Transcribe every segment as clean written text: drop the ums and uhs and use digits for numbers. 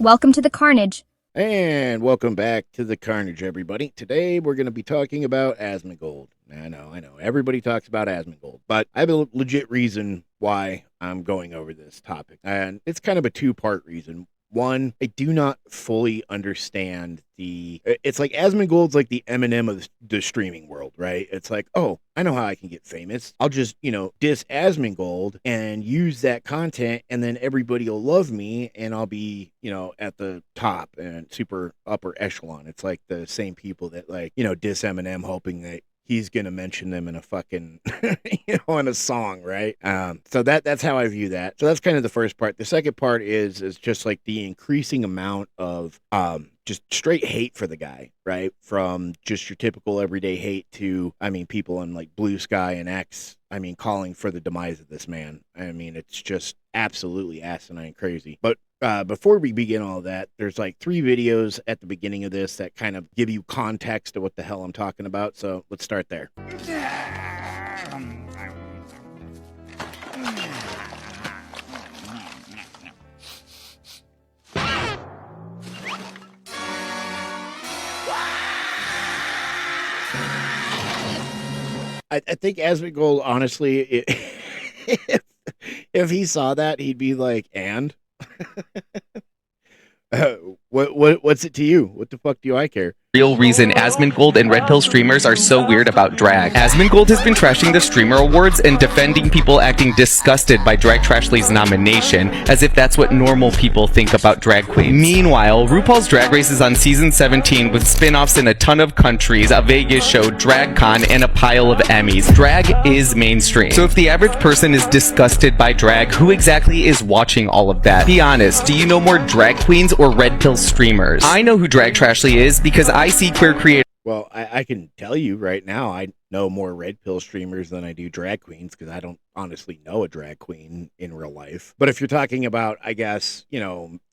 Welcome to the carnage. And welcome back to the carnage, everybody. Today we're going to be talking about Asmongold. I know. Everybody talks about Asmongold, but I have a legit reason why I'm going over this topic. And it's kind of a two-part reason. One, I do not fully understand it's like Asmongold's like the Eminem of the streaming world, right? It's like, oh, I know how I can get famous. I'll just, diss Asmongold and use that content, and then everybody will love me, and I'll be, at the top and super upper echelon. It's like the same people that diss Eminem, hoping that he's gonna mention them in a fucking in a song, right? So that's how I view that. So that's kind of the first part. The second part is just like the increasing amount of just straight hate for the guy, right? From just your typical everyday hate to, people on like Blue Sky and X, calling for the demise of this man. It's just absolutely asinine crazy. But before we begin all that, there's like 3 videos at the beginning of this that kind of give you context to what the hell I'm talking about. So let's start there. I think Asmongold, honestly, if he saw that, he'd be like, and? What's it to you? What the fuck do I care? Real reason Asmongold and Red Pill streamers are so weird about drag. Asmongold has been trashing the Streamer Awards and defending people acting disgusted by Drag Trashly's nomination, as if that's what normal people think about drag queens. Meanwhile, RuPaul's Drag Race is on season 17 with spin-offs in a ton of countries, a Vegas show, DragCon, and a pile of Emmys. Drag is mainstream. So if the average person is disgusted by drag, who exactly is watching all of that? Be honest, do you know more drag queens or Red Pill streamers? I know who Drag Trashly is because I see queer creators. Well, I can tell you right now, I know more Red Pill streamers than I do drag queens, because I don't honestly know a drag queen in real life. But if you're talking about, I guess,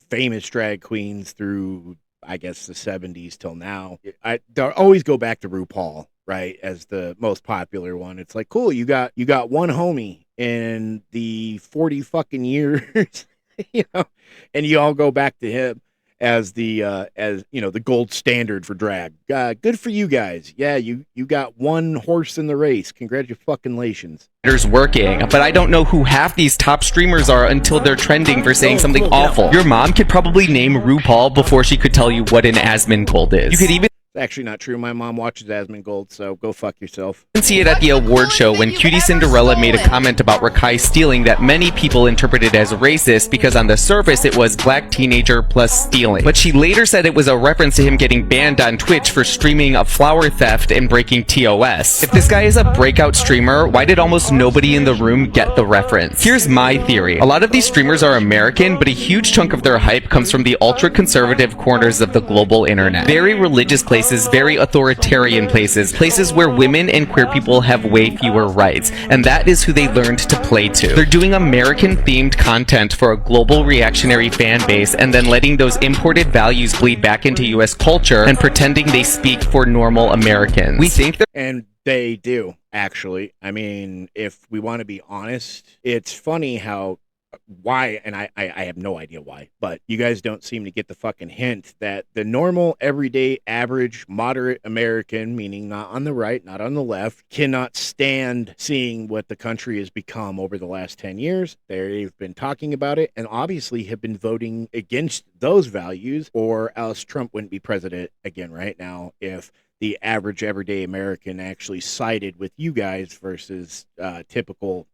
famous drag queens through, I guess, the 70s till now, they'll always go back to RuPaul, right, as the most popular one. It's like, cool, you got one homie in the 40 fucking years, and you all go back to him as the the gold standard for drag. Good for you guys. Yeah, you got one horse in the race. Congratulations. Working, but I don't know who half these top streamers are until they're trending for saying something awful. Your mom could probably name RuPaul before she could tell you what an Asmongold is. You could even Actually not true. My mom watches Asmongold, so go fuck yourself. You can see it at the award show when Cutie Cinderella made a comment about Rakai stealing that many people interpreted as racist because on the surface it was black teenager plus stealing. But she later said it was a reference to him getting banned on Twitch for streaming a flower theft and breaking TOS. If this guy is a breakout streamer, why did almost nobody in the room get the reference? Here's my theory. A lot of these streamers are American, but a huge chunk of their hype comes from the ultra-conservative corners of the global internet. Very religious places, very authoritarian places where women and queer people have way fewer rights, and that is who they learned to play to. They're doing American-themed content for a global reactionary fan base and then letting those imported values bleed back into US culture and pretending they speak for normal Americans. We think they're— And they do, actually. If we want to be honest, it's funny how why, and I have no idea why, but you guys don't seem to get the fucking hint that the normal, everyday, average, moderate American, meaning not on the right, not on the left, cannot stand seeing what the country has become over the last 10 years. They've been talking about it and obviously have been voting against those values, or else Trump wouldn't be president again right now if the average everyday American actually sided with you guys versus typical,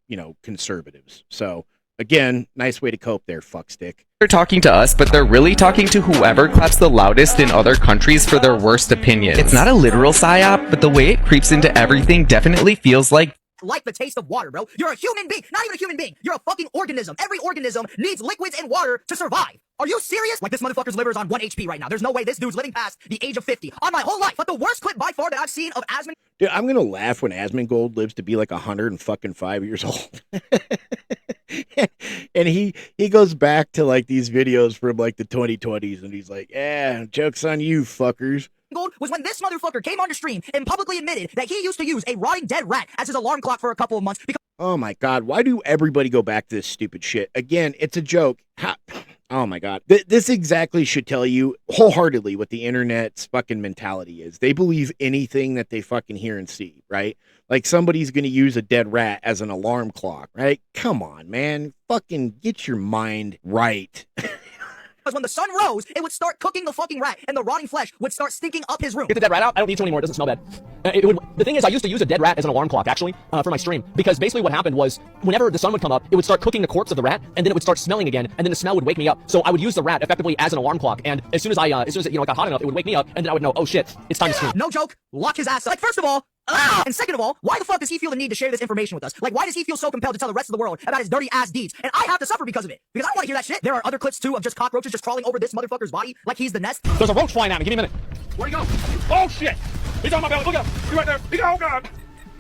conservatives. So again, nice way to cope there, fuckstick. They're talking to us, but they're really talking to whoever claps the loudest in other countries for their worst opinions. It's not a literal psyop, but the way it creeps into everything definitely feels like the taste of water, bro. You're a human being. Not even a human being. You're a fucking organism. Every organism needs liquids and water to survive. Are you serious? Like, this motherfucker's liver is on 1 HP right now. There's no way this dude's living past the age of 50 on my whole life. But the worst clip by far that I've seen of Asmongold. Dude, I'm gonna laugh when Asmongold lives to be like 105 years old. And he goes back to like these videos from like the 2020s, and he's like, yeah, joke's on you, fuckers. Was when this motherfucker came on the stream and publicly admitted that he used to use a rotting dead rat as his alarm clock for a couple of months because— Oh my god, why do everybody go back to this stupid shit? Again, it's a joke. Oh my God. This exactly should tell you wholeheartedly what the internet's fucking mentality is. They believe anything that they fucking hear and see, right? Like somebody's going to use a dead rat as an alarm clock, right? Come on, man. Fucking get your mind right. Because when the sun rose, it would start cooking the fucking rat, and the rotting flesh would start stinking up his room. Get the dead rat out. I don't need to anymore. It doesn't smell bad. The thing is, I used to use a dead rat as an alarm clock, actually, for my stream. Because basically what happened was, whenever the sun would come up, it would start cooking the corpse of the rat, and then it would start smelling again, and then the smell would wake me up. So I would use the rat effectively as an alarm clock, and as soon as it got hot enough, it would wake me up, and then I would know, oh shit, it's time to stream. No joke. Lock his ass up. Like, first of all, and second of all, why the fuck does he feel the need to share this information with us? Like, why does he feel so compelled to tell the rest of the world about his dirty ass deeds? And I have to suffer because of it. Because I don't want to hear that shit. There are other clips too of just cockroaches just crawling over this motherfucker's body like he's the nest. There's a roach flying at me. Give me a minute. Where'd he go? Oh shit! He's on my belly. Look at him. He's right there. Oh god.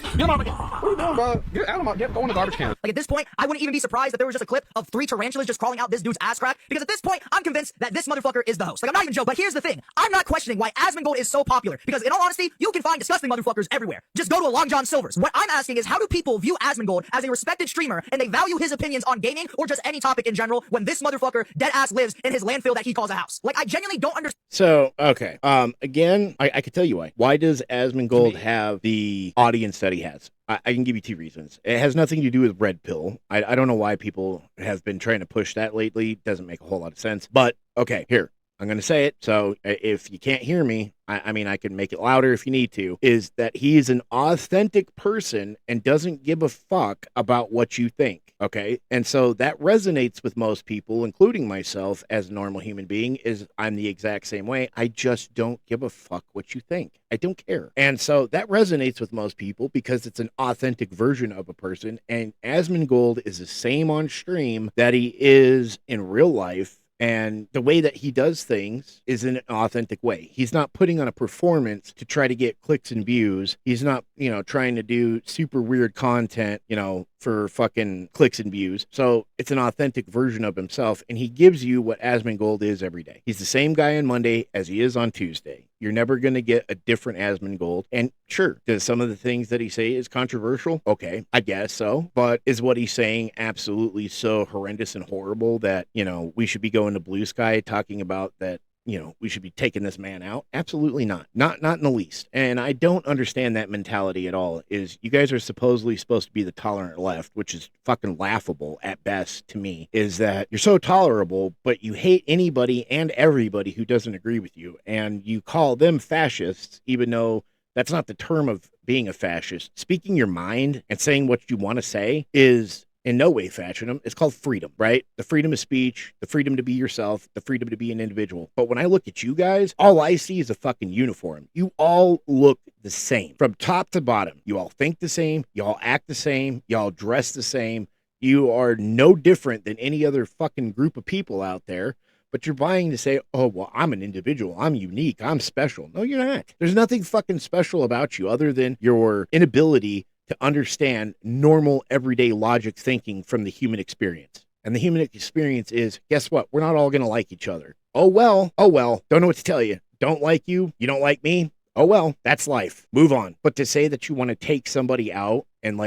Get him out of my... What are you doing, bro? Get out of my... Go in the garbage can. Like, at this point, I wouldn't even be surprised that there was just a clip of 3 tarantulas just crawling out this dude's ass crack, because at this point, I'm convinced that this motherfucker is the host. Like, I'm not even joking, but here's the thing. I'm not questioning why Asmongold is so popular, because in all honesty, you can find disgusting motherfuckers everywhere. Just go to a Long John Silver's. What I'm asking is, how do people view Asmongold as a respected streamer, and they value his opinions on gaming, or just any topic in general, when this motherfucker dead-ass lives in his landfill that he calls a house? Like, I genuinely don't understand. So, okay. Again, I could tell you why. Why does Asmongold have the audience that he has? I can give you 2 reasons. It has nothing to do with Red Pill. I don't know why people have been trying to push that lately. Doesn't make a whole lot of sense. But, okay, here. I'm going to say it. So if you can't hear me, I mean, I can make it louder if you need to, is that he is an authentic person and doesn't give a fuck about what you think. Okay. And so that resonates with most people, including myself as a normal human being, is I'm the exact same way. I just don't give a fuck what you think. I don't care. And so that resonates with most people because it's an authentic version of a person. And Asmongold is the same on stream that he is in real life. And the way that he does things is in an authentic way. He's not putting on a performance to try to get clicks and views. He's not, trying to do super weird content, for fucking clicks and views. So it's an authentic version of himself. And he gives you what Asmongold is every day. He's the same guy on Monday as he is on Tuesday. You're never going to get a different Asmongold. And sure, does some of the things that he say is controversial? Okay, I guess so. But is what he's saying absolutely so horrendous and horrible that, we should be going to Blue Sky talking about that, we should be taking this man out? Absolutely not. Not in the least. And I don't understand that mentality at all. Is you guys are supposedly supposed to be the tolerant left, which is fucking laughable at best to me, is that you're so tolerable, but you hate anybody and everybody who doesn't agree with you. And you call them fascists, even though that's not the term of being a fascist. Speaking your mind and saying what you want to say is in no way fascism. It's called freedom, right? The freedom of speech, the freedom to be yourself, the freedom to be an individual. But when I look at you guys, all I see is a fucking uniform. You all look the same from top to bottom. You all think the same. You all act the same. You all dress the same. You are no different than any other fucking group of people out there. But you're vying to say, oh, well, I'm an individual. I'm unique. I'm special. No, you're not. There's nothing fucking special about you other than your inability to understand normal, everyday logic thinking from the human experience. And the human experience is, guess what? We're not all going to like each other. Oh, well. Don't know what to tell you. Don't like you. You don't like me. Oh, well, that's life. Move on. But to say that you want to take somebody out and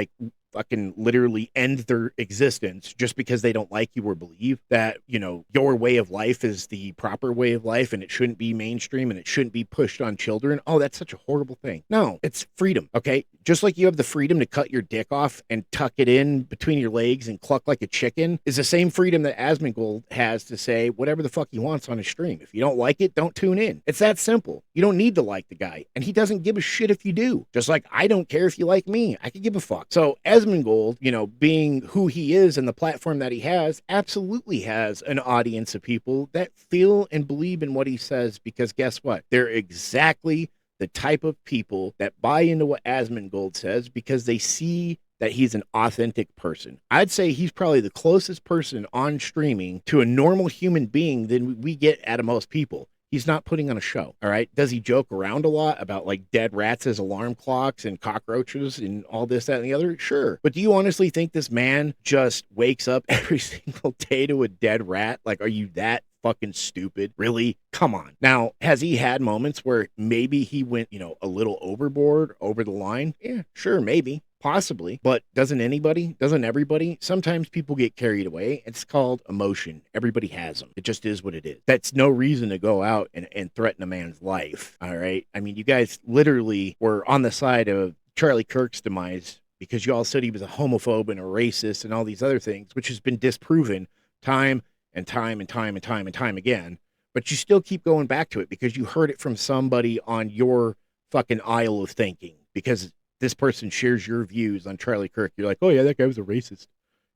fucking literally end their existence just because they don't like you or believe that, your way of life is the proper way of life and it shouldn't be mainstream and it shouldn't be pushed on children. Oh, that's such a horrible thing. No, it's freedom. Okay. Just like you have the freedom to cut your dick off and tuck it in between your legs and cluck like a chicken is the same freedom that Asmongold has to say whatever the fuck he wants on his stream. If you don't like it, don't tune in. It's that simple. You don't need to like the guy. And he doesn't give a shit if you do. Just like I don't care if you like me. I could give a fuck. So Asmongold, being who he is and the platform that he has, absolutely has an audience of people that feel and believe in what he says because guess what? They're exactly the type of people that buy into what Asmongold says because they see that he's an authentic person. I'd say he's probably the closest person on streaming to a normal human being than we get out of most people. He's not putting on a show, all right? Does he joke around a lot about dead rats as alarm clocks and cockroaches and all this, that, and the other? Sure. But do you honestly think this man just wakes up every single day to a dead rat? Are you that fucking stupid? Really? Come on. Now, has he had moments where maybe he went, a little overboard, over the line? Yeah, sure, maybe. Possibly, but doesn't anybody? Doesn't everybody? Sometimes people get carried away. It's called emotion. Everybody has them. It just is what it is. That's no reason to go out and threaten a man's life. All right. I mean, you guys literally were on the side of Charlie Kirk's demise because you all said he was a homophobe and a racist and all these other things, which has been disproven time and time and time and time and time again. But you still keep going back to it because you heard it from somebody on your fucking aisle of thinking, because this person shares your views on Charlie Kirk. You're like, oh yeah, that guy was a racist.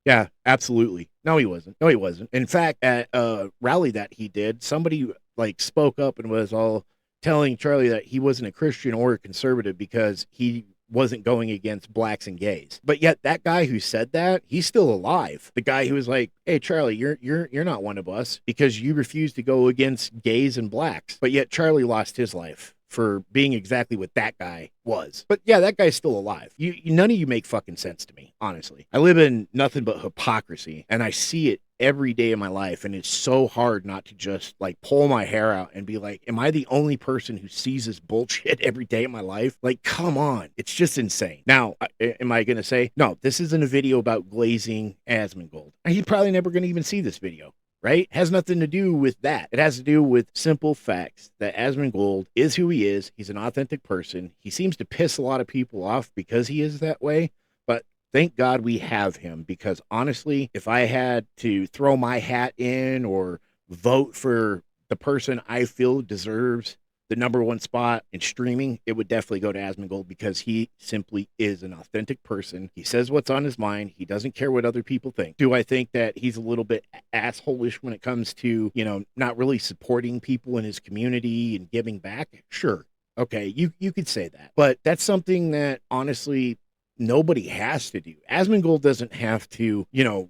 Yeah, absolutely. No, he wasn't. No, he wasn't. In fact, at a rally that he did, somebody like spoke up and was all telling Charlie that he wasn't a Christian or a conservative because he wasn't going against blacks and gays. But yet that guy who said that, he's still alive. The guy who was like, hey, Charlie, you're not one of us because you refuse to go against gays and blacks. But yet Charlie lost his life for being exactly what that guy was. But yeah, that guy's still alive. None of you make fucking sense to me, honestly. I live in nothing but hypocrisy, and I see it every day of my life, and it's so hard not to just like pull my hair out and be like, am I the only person who sees this bullshit every day of my life? Like, come on. It's just insane. Now, am I going to say, no, this isn't a video about glazing Asmongold. He's probably never going to even see this video. Right? Has nothing to do with that. It has to do with simple facts that Asmongold is who he is. He's an authentic person. He seems to piss a lot of people off because he is that way. But thank God we have him, because honestly, if I had to throw my hat in or vote for the person I feel deserves the #1 spot in streaming, it would definitely go to Asmongold, because he simply is an authentic person. He says what's on his mind. He doesn't care what other people think. Do I think that he's a little bit assholish when it comes to, not really supporting people in his community and giving back? Sure. Okay, you could say that. But that's something that honestly nobody has to do. Asmongold doesn't have to,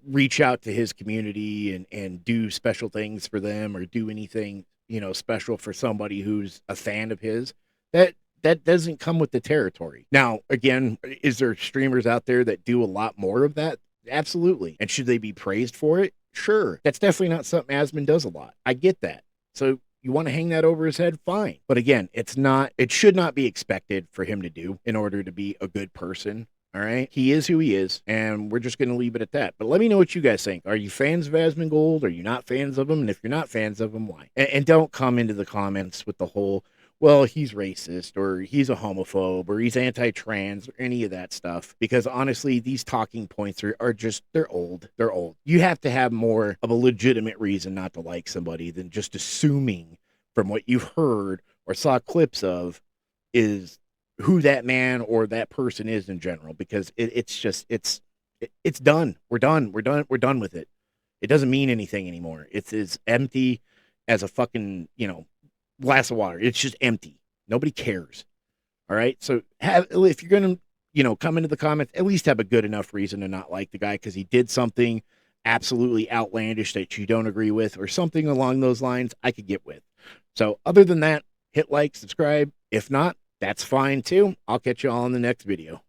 reach out to his community and do special things for them or do anything special for somebody who's a fan of his. That doesn't come with the territory. Now, again, is there streamers out there that do a lot more of that? Absolutely. And should they be praised for it? Sure. That's definitely not something Asmon does a lot. I get that. So you want to hang that over his head? Fine. But again, it should not be expected for him to do in order to be a good person. All right. He is who he is, and we're just going to leave it at that. But let me know what you guys think. Are you fans of Asmongold? Are you not fans of him? And if you're not fans of him, why? And don't come into the comments with the whole, well, he's racist, or he's a homophobe, or he's anti-trans, or any of that stuff. Because honestly, these talking points are just, they're old. They're old. You have to have more of a legitimate reason not to like somebody than just assuming from what you've heard or saw clips of is who that man or that person is in general, because it's done. We're done with it. It doesn't mean anything anymore. It's as empty as a fucking, glass of water. It's just empty. Nobody cares. All right. So if you're going to, come into the comments, at least have a good enough reason to not like the guy because he did something absolutely outlandish that you don't agree with, or something along those lines I could get with. So other than that, hit like, subscribe. If not, that's fine too. I'll catch you all in the next video.